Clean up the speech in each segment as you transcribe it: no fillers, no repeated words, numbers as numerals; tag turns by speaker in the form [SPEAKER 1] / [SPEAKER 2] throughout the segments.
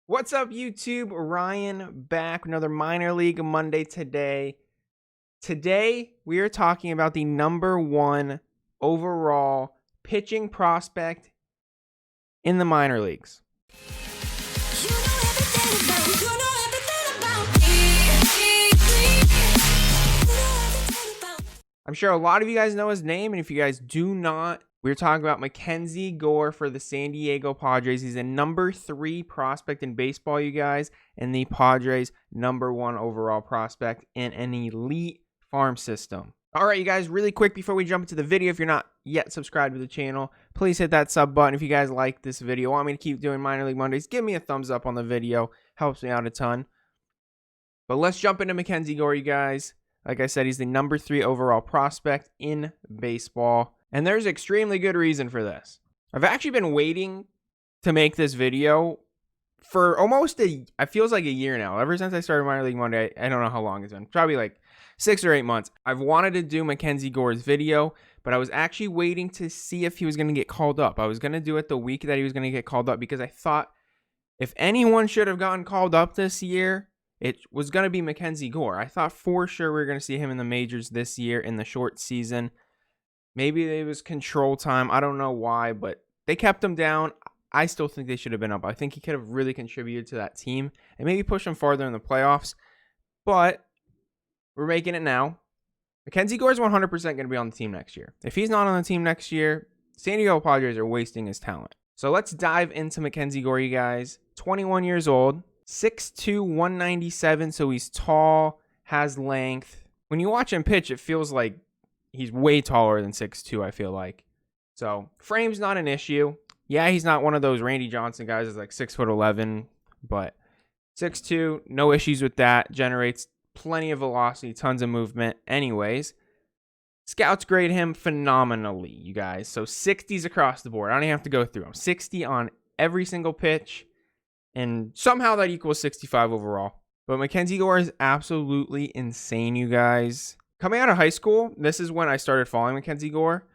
[SPEAKER 1] What's up, YouTube? Ryan back with another minor league Monday today. Today, we are talking about the number one overall pitching prospect in the minor leagues. I'm sure a lot of you guys know his name, and if you guys do not, we're talking about Mackenzie Gore for the San Diego Padres. He's a number 3 prospect in baseball, you guys, and the Padres' number 1 overall prospect in an elite farm system. All right, you guys, really quick before we jump into the video, if you're not yet subscribed to the channel, please hit that sub button. If you guys like this video, want me to keep doing Minor League Mondays, give me a thumbs up on the video. Helps me out a ton. But let's jump into Mackenzie Gore, you guys. Like I said, he's the number 3 overall prospect in baseball. And there's extremely good reason for this. I've actually been waiting to make this video for almost it feels like a year now. Ever since I started Minor League Monday, I don't know how long it's been. Probably like 6 or 8 months. I've wanted to do Mackenzie Gore's video, but I was actually waiting to see if he was going to get called up. I was going to do it the week that he was going to get called up because I thought if anyone should have gotten called up this year, it was going to be Mackenzie Gore. I thought for sure we were going to see him in the majors this year in the short season. Maybe it was control time. I don't know why, but they kept him down. I still think they should have been up. I think he could have really contributed to that team and maybe push them farther in the playoffs. But we're making it now. Mackenzie Gore is 100% going to be on the team next year. If he's not on the team next year, San Diego Padres are wasting his talent. So let's dive into Mackenzie Gore, you guys. 21 years old, 6'2", 197, so he's tall, has length. When you watch him pitch, it feels like he's way taller than 6'2", I feel like. So frame's not an issue. Yeah, he's not one of those Randy Johnson guys that's like 6'11", but 6'2", no issues with that. Generates plenty of velocity, tons of movement. Anyways, scouts grade him phenomenally, you guys. So 60s across the board. I don't even have to go through them. 60 on every single pitch, and somehow that equals 65 overall. But Mackenzie Gore is absolutely insane, you guys. Coming out of high school, this is when I started following Mackenzie Gore.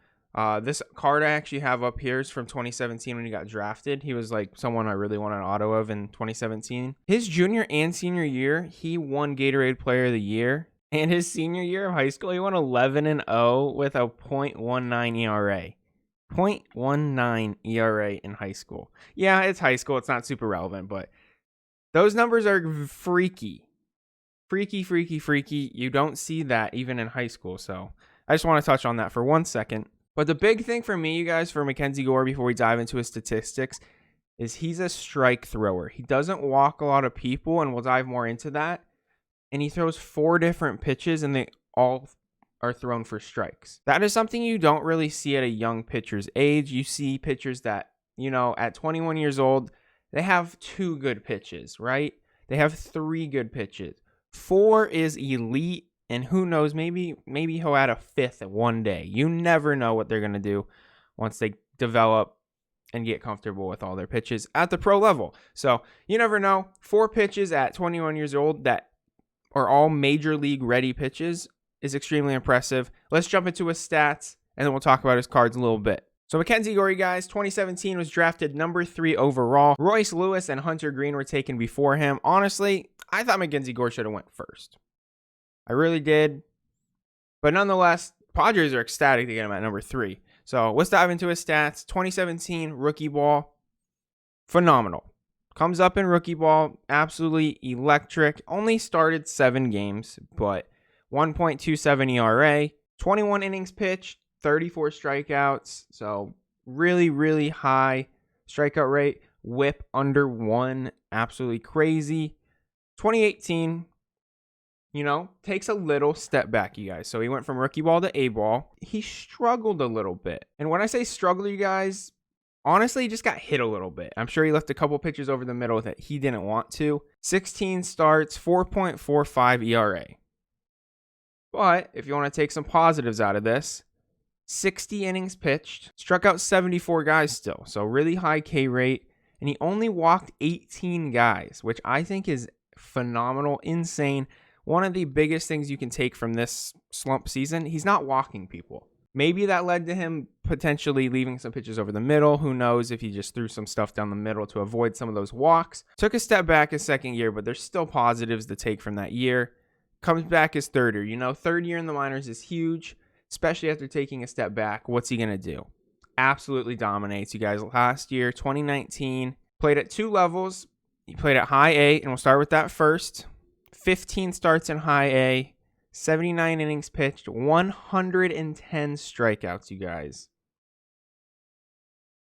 [SPEAKER 1] This card I actually have up here is from 2017 when he got drafted. He was like someone I really wanted an auto of in 2017. His junior and senior year, he won Gatorade Player of the Year. And his senior year of high school, he won 11-0 with a .19 ERA. 0.19 ERA in high school. Yeah, it's high school. It's not super relevant, but those numbers are freaky. Freaky. You don't see that even in high school. So I just want to touch on that for 1 second. But the big thing for me, you guys, for Mackenzie Gore, before we dive into his statistics, is he's a strike thrower. He doesn't walk a lot of people, and we'll dive more into that. And he throws 4 different pitches, and they all are thrown for strikes. That is something you don't really see at a young pitcher's age. You see pitchers that, at 21 years old, they have 2 good pitches, right? They have 3 good pitches. 4 is elite, and who knows, maybe he'll add a 5th one day. You never know what they're going to do once they develop and get comfortable with all their pitches at the pro level. So you never know. 4 pitches at 21 years old that are all major league ready pitches is extremely impressive. Let's jump into his stats, and then we'll talk about his cards a little bit. So Mackenzie Gore, guys, 2017 was drafted number 3 overall. Royce Lewis and Hunter Green were taken before him. Honestly, I thought Mackenzie Gore should have went first. I really did. But nonetheless, Padres are ecstatic to get him at number 3. So let's dive into his stats. 2017 rookie ball, phenomenal. Comes up in rookie ball, absolutely electric. Only started 7 games, but 1.27 ERA, 21 innings pitched, 34 strikeouts. So really high strikeout rate. Whip under 1, absolutely crazy. 2018, takes a little step back, you guys. So he went from rookie ball to A ball. He struggled a little bit. And when I say struggle, you guys, honestly, he just got hit a little bit. I'm sure he left a couple pitches over the middle that he didn't want to. 16 starts, 4.45 ERA. But if you want to take some positives out of this, 60 innings pitched, struck out 74 guys still. So really high K rate. And he only walked 18 guys, which I think is phenomenal, insane. One of the biggest things you can take from this slump season, he's not walking people. Maybe that led to him potentially leaving some pitches over the middle. Who knows if he just threw some stuff down the middle to avoid some of those walks. Took a step back his second year, but there's still positives to take from that year. Comes back his third year. You know, third year in the minors is huge, especially after taking a step back. What's he going to do? Absolutely dominates, you guys. Last year, 2019, played at 2 levels. He played at high A, and we'll start with that first. 15 starts in high A. 79 innings pitched, 110 strikeouts, you guys.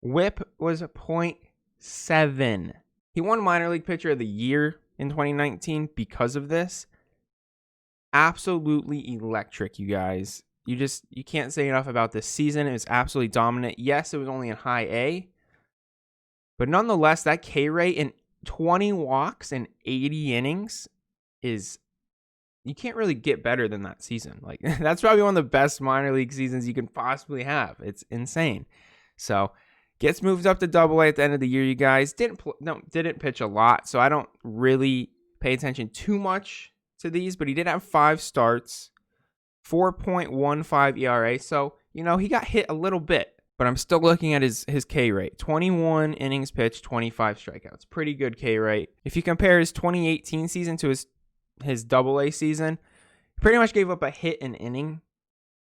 [SPEAKER 1] Whip was .7. He won minor league pitcher of the year in 2019 because of this. Absolutely electric, you guys. You can't say enough about this season. It was absolutely dominant. Yes, it was only in high A, but nonetheless, that K rate in 20 walks and 80 innings is, you can't really get better than that season. Like, that's probably one of the best minor league seasons you can possibly have. It's insane. So gets moved up to Double A at the end of the year, you guys. Didn't pitch a lot, so I don't really pay attention too much to these, but he did have 5 starts, 4.15 ERA. So, you know, he got hit a little bit, but I'm still looking at his K rate. 21 innings pitched, 25 strikeouts. Pretty good K rate. If you compare his 2018 season to his Double A season, he pretty much gave up a hit an inning.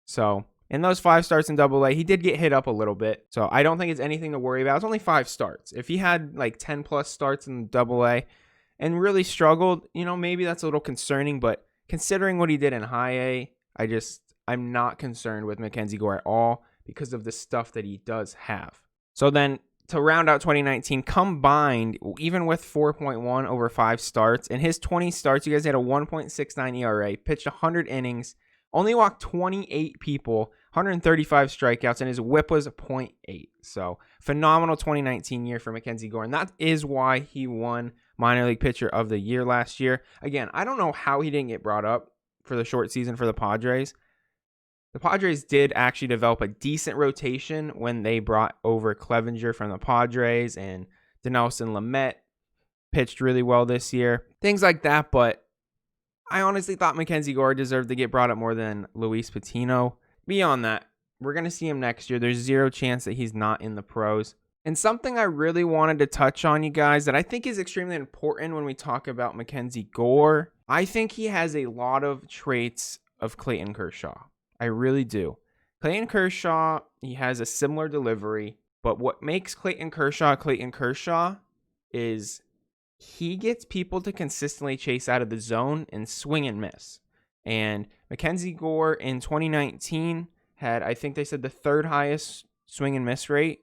[SPEAKER 1] So in those 5 starts in Double A, he did get hit up a little bit. So I don't think it's anything to worry about. It's only 5 starts. If he had like 10 plus starts in Double A and really struggled, you know, maybe that's a little concerning. But considering what he did in high A, I'm not concerned with Mackenzie Gore at all because of the stuff that he does have. So then to round out 2019, combined, even with 4.1 over 5 starts, in his 20 starts, you guys had a 1.69 ERA, pitched 100 innings, only walked 28 people, 135 strikeouts, and his whip was a .8. So phenomenal 2019 year for Mackenzie Gore, and that is why he won minor league pitcher of the year last year. Again, I don't know how he didn't get brought up for the short season for the Padres. The Padres did actually develop a decent rotation when they brought over Clevenger from the Padres, and Dinelson Lamet pitched really well this year. Things like that, but I honestly thought Mackenzie Gore deserved to get brought up more than Luis Patino. Beyond that, we're going to see him next year. There's zero chance that he's not in the pros. And something I really wanted to touch on, you guys, that I think is extremely important when we talk about Mackenzie Gore. I think he has a lot of traits of Clayton Kershaw. I really do. Clayton Kershaw, he has a similar delivery, but what makes Clayton Kershaw is he gets people to consistently chase out of the zone and swing and miss. And Mackenzie Gore in 2019 had, I think they said, the 3rd highest swing and miss rate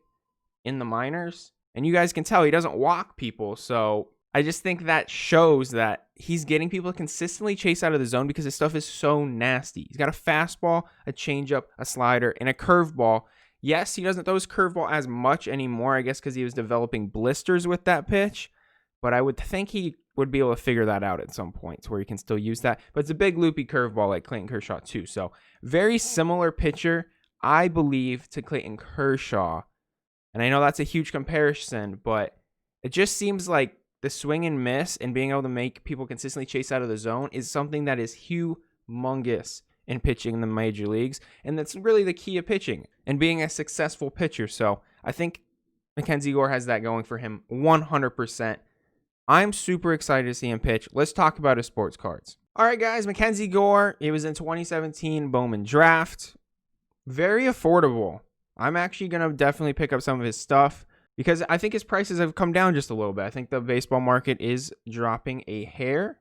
[SPEAKER 1] in the minors. And you guys can tell he doesn't walk people, so I just think that shows that he's getting people to consistently chase out of the zone because his stuff is so nasty. He's got a fastball, a changeup, a slider, and a curveball. Yes, he doesn't throw his curveball as much anymore, I guess because he was developing blisters with that pitch. But I would think he would be able to figure that out at some point to where he can still use that. But it's a big loopy curveball like Clayton Kershaw too. So very similar pitcher, I believe, to Clayton Kershaw. And I know that's a huge comparison, but it just seems like the swing and miss and being able to make people consistently chase out of the zone is something that is humongous in pitching in the major leagues. And that's really the key of pitching and being a successful pitcher. So I think Mackenzie Gore has that going for him 100%. I'm super excited to see him pitch. Let's talk about his sports cards. All right, guys, Mackenzie Gore, it was in 2017 Bowman draft. Very affordable. I'm actually going to definitely pick up some of his stuff, because I think his prices have come down just a little bit. I think the baseball market is dropping a hair.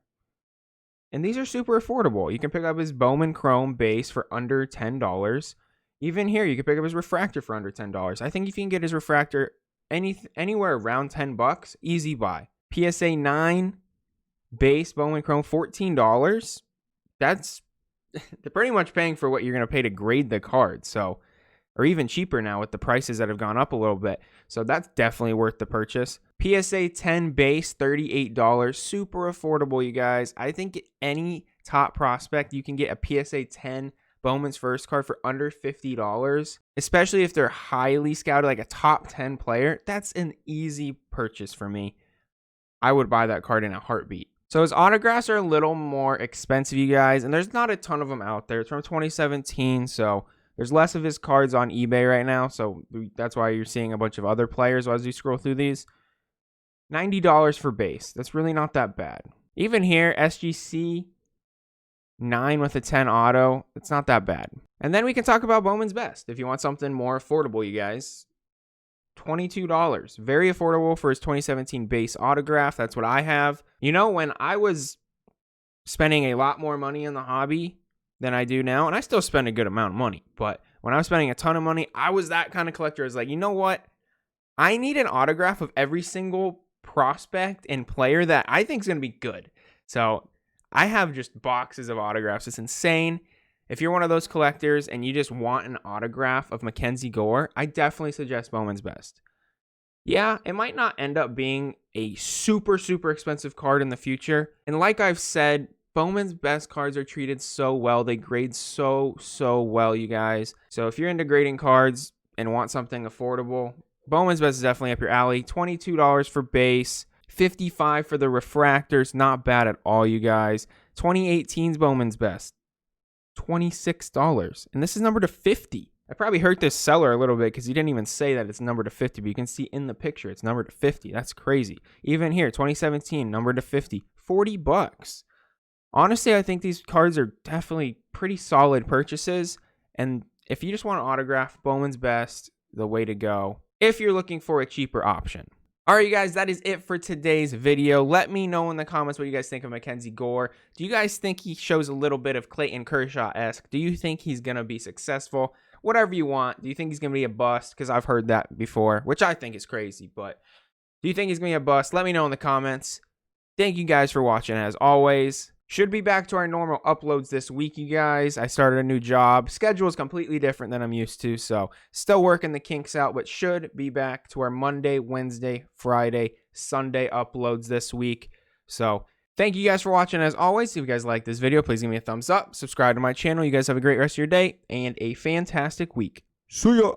[SPEAKER 1] And these are super affordable. You can pick up his Bowman Chrome base for under $10. Even here, you can pick up his refractor for under $10. I think if you can get his refractor anywhere around $10, easy buy. PSA 9 base Bowman Chrome, $14. That's they're pretty much paying for what you're going to pay to grade the card. So, or even cheaper now with the prices that have gone up a little bit. So that's definitely worth the purchase. PSA 10 base, $38. Super affordable, you guys. I think any top prospect, you can get a PSA 10 Bowman's first card for under $50, especially if they're highly scouted, like a top 10 player. That's an easy purchase for me. I would buy that card in a heartbeat. So his autographs are a little more expensive, you guys, and there's not a ton of them out there. It's from 2017, so There's less of his cards on eBay right now, so that's why you're seeing a bunch of other players as you scroll through these. $90 for base. That's really not that bad. Even here, SGC 9 with a 10 auto. It's not that bad. And then we can talk about Bowman's Best if you want something more affordable, you guys. $22. Very affordable for his 2017 base autograph. That's what I have. You know, when I was spending a lot more money in the hobby than I do now, and I still spend a good amount of money, but when I was spending a ton of money, I was that kind of collector. I was like, you know what? I need an autograph of every single prospect and player that I think is going to be good. So I have just boxes of autographs. It's insane. If you're one of those collectors and you just want an autograph of Mackenzie Gore, I definitely suggest Bowman's Best. Yeah, it might not end up being a super, super expensive card in the future. And like I've said, Bowman's Best cards are treated so well. They grade so well, you guys. So if you're into grading cards and want something affordable, Bowman's Best is definitely up your alley. $22 for base, $55 for the refractors. Not bad at all, you guys. 2018's Bowman's Best, $26. And this is numbered to 50. I probably hurt this seller a little bit because he didn't even say that it's numbered to 50, but you can see in the picture it's numbered to 50. That's crazy. Even here, 2017, numbered to 50, $40. Honestly, I think these cards are definitely pretty solid purchases. And if you just want an autograph, Bowman's Best, the way to go if you're looking for a cheaper option. All right, you guys, that is it for today's video. Let me know in the comments what you guys think of Mackenzie Gore. Do you guys think he shows a little bit of Clayton Kershaw-esque? Do you think he's going to be successful? Whatever you want. Do you think he's going to be a bust? Because I've heard that before, which I think is crazy. But do you think he's going to be a bust? Let me know in the comments. Thank you guys for watching, as always. Should be back to our normal uploads this week, you guys. I started a new job. Schedule is completely different than I'm used to, so still working the kinks out, but should be back to our Monday, Wednesday, Friday, Sunday uploads this week. So thank you guys for watching, as always. If you guys like this video, please give me a thumbs up. Subscribe to my channel. You guys have a great rest of your day and a fantastic week. See ya!